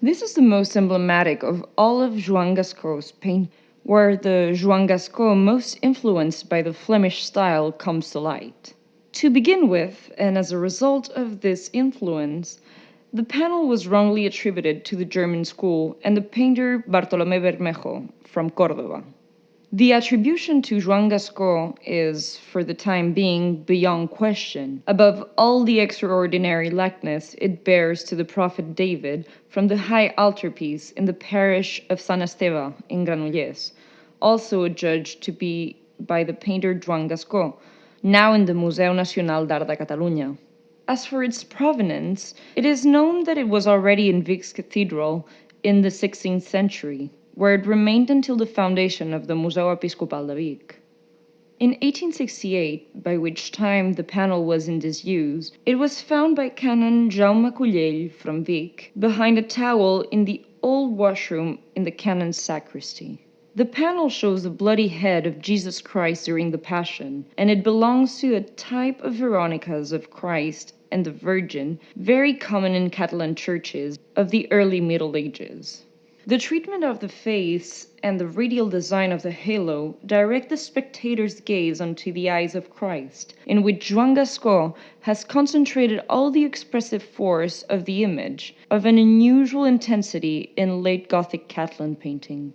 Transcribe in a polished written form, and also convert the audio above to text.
This is the most emblematic of all of Joan Gascó's paint, where the Joan Gascó most influenced by the Flemish style comes to light. To begin with, and as a result of this influence, the panel was wrongly attributed to the German school and the painter Bartolomé Bermejo from Córdoba. The attribution to Joan Gascó is, for the time being, beyond question, above all the extraordinary likeness it bears to the prophet David from the high altarpiece in the parish of San Esteve in Granollers, also adjudged to be by the painter Joan Gascó, now in the Museu Nacional d'Art de Catalunya. As for its provenance, it is known that it was already in Vic's cathedral in the 16th century, where it remained until the foundation of the Museu Episcopal de Vic. In 1868, by which time the panel was in disuse, it was found by Canon Jaume Collell from Vic behind a towel in the old washroom in the canon's sacristy. The panel shows the bloody head of Jesus Christ during the Passion, and it belongs to a type of Veronicas of Christ and the Virgin, very common in Catalan churches of the early Middle Ages. The treatment of the face and the radial design of the halo direct the spectator's gaze onto the eyes of Christ, in which Joan Gascó has concentrated all the expressive force of the image, of an unusual intensity in late Gothic Catalan painting.